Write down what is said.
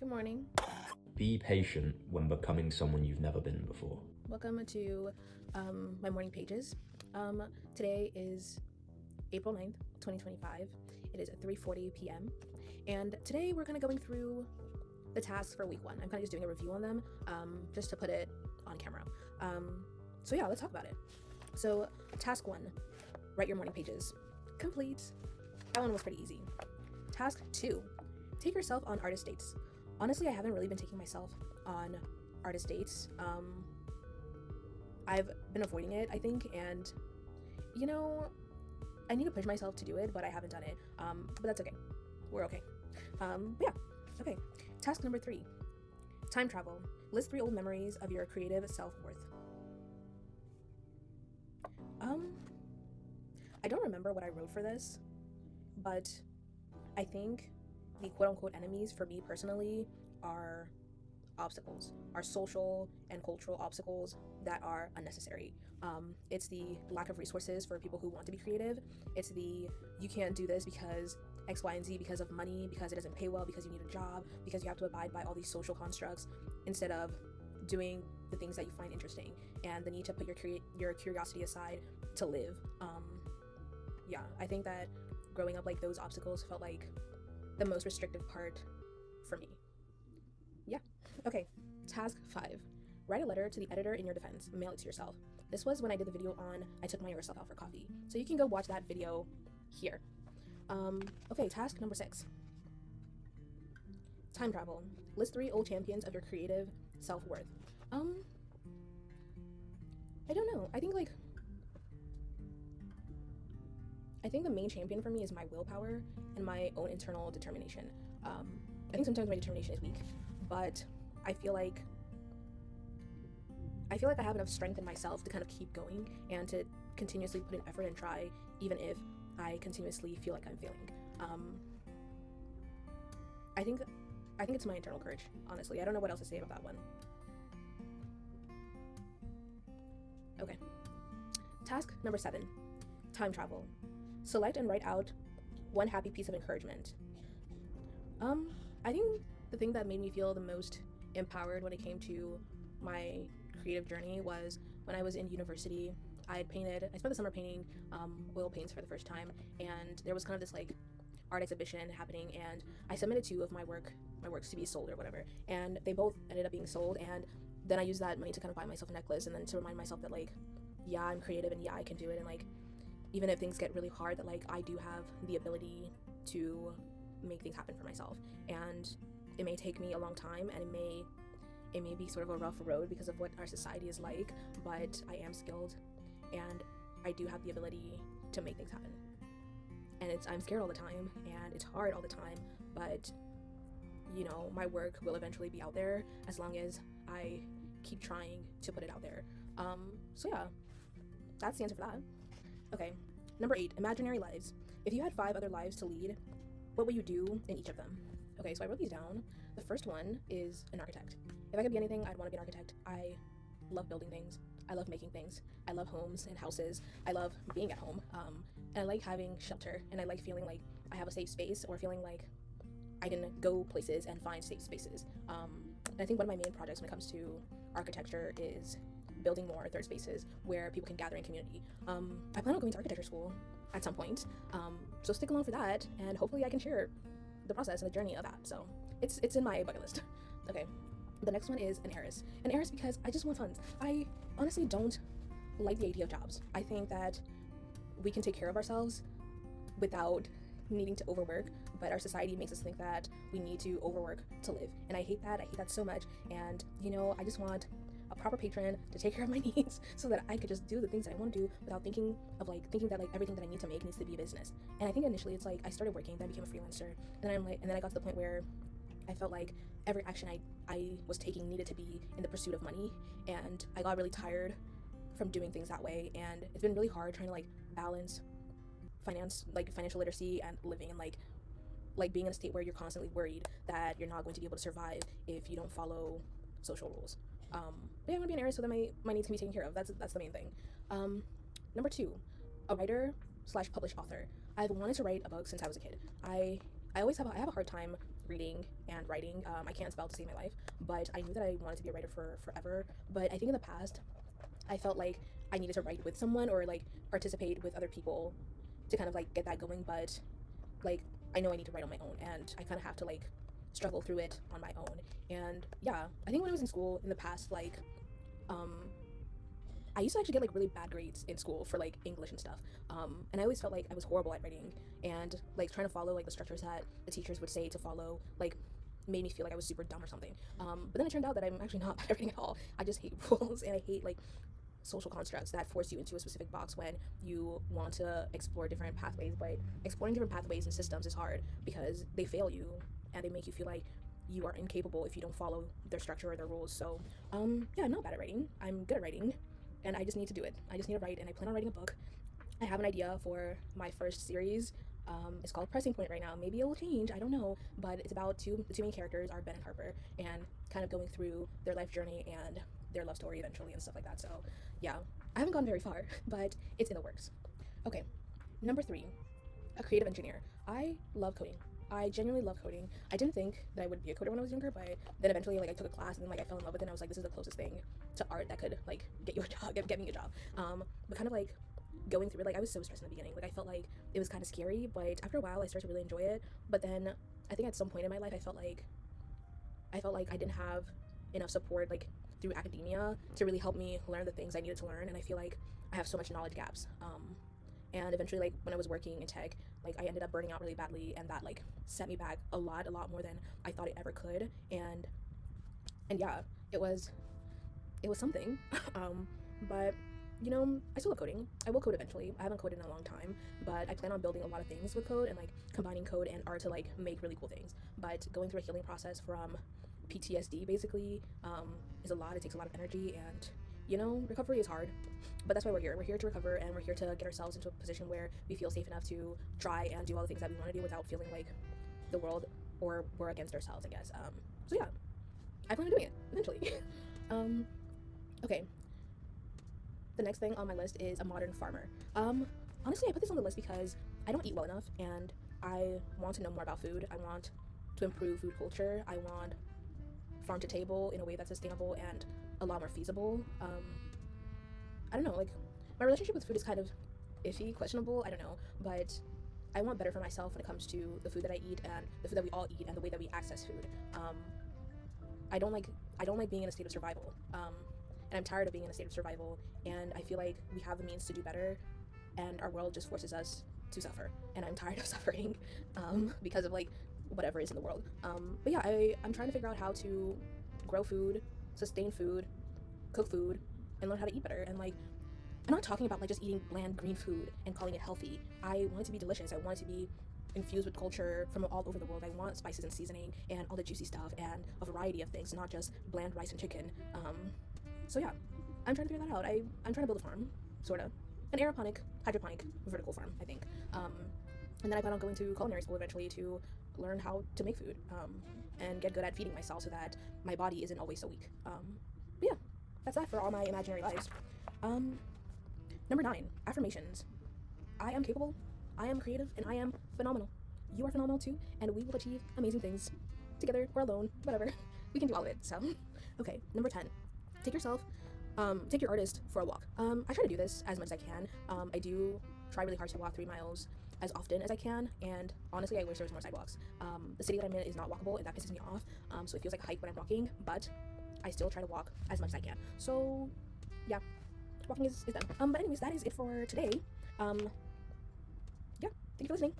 Good morning. Be patient when becoming someone you've never been before. Welcome to my morning pages. Today is April 9th, 2025. It is at 3:40 p.m. And today we're kind of going through the tasks for week one. I'm kind of just doing a review on them just to put it on camera. So yeah, let's talk about it. So task one, write your morning pages. Complete. That one was pretty easy. Task two, take yourself on artist dates. Honestly, I haven't really been taking myself on artist dates. I've been avoiding it, I think, and I need to push myself to do it, but I haven't done it. But that's okay. We're okay. But yeah, okay. Task number three, time travel. List 3 old memories of your creative self-worth. I don't remember what I wrote for this, but I think the quote-unquote enemies for me personally are obstacles, are social and cultural obstacles that are unnecessary. It's the lack of resources for people who want to be creative. It's the you can't do this because X, Y, and Z, because of money, because it doesn't pay well, because you need a job, because you have to abide by all these social constructs, instead of doing the things that you find interesting, and the need to put your curiosity aside to live. Yeah, I think that growing up, like, those obstacles felt like the most restrictive part for me. Yeah. Okay. Task 5. Write a letter to the editor in your defense. Mail it to yourself. This was when I did the video on I took my younger self out for coffee. So you can go watch that video here. Okay, task number 6. Time travel. List 3 old champions of your creative self-worth. I don't know. I think the main champion for me is my willpower and my own internal determination. I think sometimes my determination is weak, but I feel like I have enough strength in myself to kind of keep going and to continuously put in effort and try, even if I continuously feel like I'm failing. I think it's my internal courage, honestly. I don't know what else to say about that one. Okay. Task number 7. Time travel. Select and write out one happy piece of encouragement. I think the thing that made me feel the most empowered when it came to my creative journey was when I was in university. I spent the summer painting oil paints for the first time, and there was kind of this like art exhibition happening, and I submitted 2 of my works to be sold or whatever, and they both ended up being sold, and then I used that money to kind of buy myself a necklace, and then to remind myself that, like, yeah, I'm creative, and yeah, I can do it, and like, even if things get really hard, that like I do have the ability to make things happen for myself. And it may take me a long time, and it may be sort of a rough road because of what our society is like, but I am skilled and I do have the ability to make things happen. And I'm scared all the time, and it's hard all the time, but my work will eventually be out there as long as I keep trying to put it out there. So yeah, that's the answer for that. Okay, number 8, imaginary lives. If you had 5 other lives to lead, what would you do in each of them? Okay, so I wrote these down. The first one is an architect. If I could be anything, I'd want to be an architect. I love building things. I love making things. I love homes and houses. I love being at home. And I like having shelter, and I like feeling like I have a safe space, or feeling like I can go places and find safe spaces. And I think one of my main projects when it comes to architecture is building more third spaces where people can gather in community. I plan on going to architecture school at some point, so stick along for that, and hopefully I can share the process and the journey of that. So it's in my bucket list. Okay, the next one is an heiress. An heiress because I just want funds. I honestly don't like the idea of jobs. I think that we can take care of ourselves without needing to overwork, but our society makes us think that we need to overwork to live, and I hate that so much. And I just want a proper patron to take care of my needs so that I could just do the things that I want to do without thinking that like everything that I need to make needs to be a business. And I think initially it's like I started working, then I became a freelancer, and then I got to the point where I felt like every action I was taking needed to be in the pursuit of money, and I got really tired from doing things that way, and it's been really hard trying to like balance financial literacy and living in like being in a state where you're constantly worried that you're not going to be able to survive if you don't follow social rules. But yeah, I want to be an heiress so that my needs can be taken care of. That's the main thing. Number 2, a writer/published author. I've wanted to write a book since I was a kid. I have a hard time reading and writing. I can't spell to save my life, but I knew that I wanted to be a writer for forever. But I think in the past, I felt like I needed to write with someone or like participate with other people to kind of like get that going. But like I know I need to write on my own, and I kind of have to like struggle through it on my own. And yeah, I think when I was in school in the past, like um I used to actually get like really bad grades in school for like English and stuff. And I always felt like I was horrible at writing, and like trying to follow like the structures that the teachers would say to follow, like made me feel like I was super dumb or something. But then it turned out that I'm actually not bad at writing at all. I just hate rules, and I hate like social constructs that force you into a specific box when you want to explore different pathways. But exploring different pathways and systems is hard because they fail you and they make you feel like you are incapable if you don't follow their structure or their rules. So yeah, I'm not bad at writing. I'm good at writing, and I just need to do it. I just need to write, and I plan on writing a book. I have an idea for my first series. It's called Pressing Point right now. Maybe it will change, I don't know, but it's about the two main characters are Ben and Harper, and kind of going through their life journey and their love story eventually and stuff like that. So yeah, I haven't gone very far, but it's in the works. Okay, number 3, a creative engineer. I love coding. I genuinely love coding. I didn't think that I would be a coder when I was younger, but then eventually like I took a class and then like I fell in love with it, and I was like, this is the closest thing to art that could like get you a job, get me a job. But kind of like going through it, like I was so stressed in the beginning. Like I felt like it was kind of scary, but after a while I started to really enjoy it. But then I think at some point in my life I felt like I didn't have enough support like through academia to really help me learn the things I needed to learn, and I feel like I have so much knowledge gaps. And eventually like when I was working in tech, like I ended up burning out really badly, and that like set me back a lot more than I thought it ever could. And yeah, it was something. But you know, I still love coding. I will code eventually. I haven't coded in a long time, but I plan on building a lot of things with code and like combining code and art to like make really cool things. But going through a healing process from PTSD basically is a lot. It takes a lot of energy, and you know, recovery is hard. But that's why we're here. We're here to recover, and we're here to get ourselves into a position where we feel safe enough to try and do all the things that we want to do without feeling like the world or we're against ourselves, I guess. So yeah, I plan on doing it eventually. Okay. The next thing on my list is a modern farmer. Honestly, I put this on the list because I don't eat well enough, and I want to know more about food. I want to improve food culture. I want farm to table in a way that's sustainable and a lot more feasible. I don't know, like my relationship with food is kind of iffy, questionable, I don't know, but I want better for myself when it comes to the food that I eat and the food that we all eat and the way that we access food. I don't like being in a state of survival. And I'm tired of being in a state of survival, and I feel like we have the means to do better, and our world just forces us to suffer, and I'm tired of suffering because of like whatever is in the world. But yeah, I'm trying to figure out how to grow food, sustain food, cook food, and learn how to eat better. And like, I'm not talking about like just eating bland green food and calling it healthy. I want it to be delicious. I want it to be infused with culture from all over the world. I want spices and seasoning and all the juicy stuff and a variety of things, not just bland rice and chicken. So yeah, I'm trying to figure that out. I'm trying to build a farm, sort of. An aeroponic, hydroponic, vertical farm, I think. And then I plan on going to culinary school eventually to learn how to make food and get good at feeding myself so that my body isn't always so weak. But yeah, that's that for all my imaginary lives. Number 9, affirmations. I am capable, I am creative, and I am phenomenal. You are phenomenal too, and we will achieve amazing things. Together or alone, whatever. We can do all of it, so. Okay, number 10. Take your artist for a walk. I try to do this as much as I can. I do try really hard to walk 3 miles as often as I can, and honestly, I wish there was more sidewalks. The city that I'm in is not walkable, and that pisses me off, so it feels like a hike when I'm walking, but I still try to walk as much as I can. So, yeah, walking is done. But anyways, that is it for today. Yeah, thank you for listening.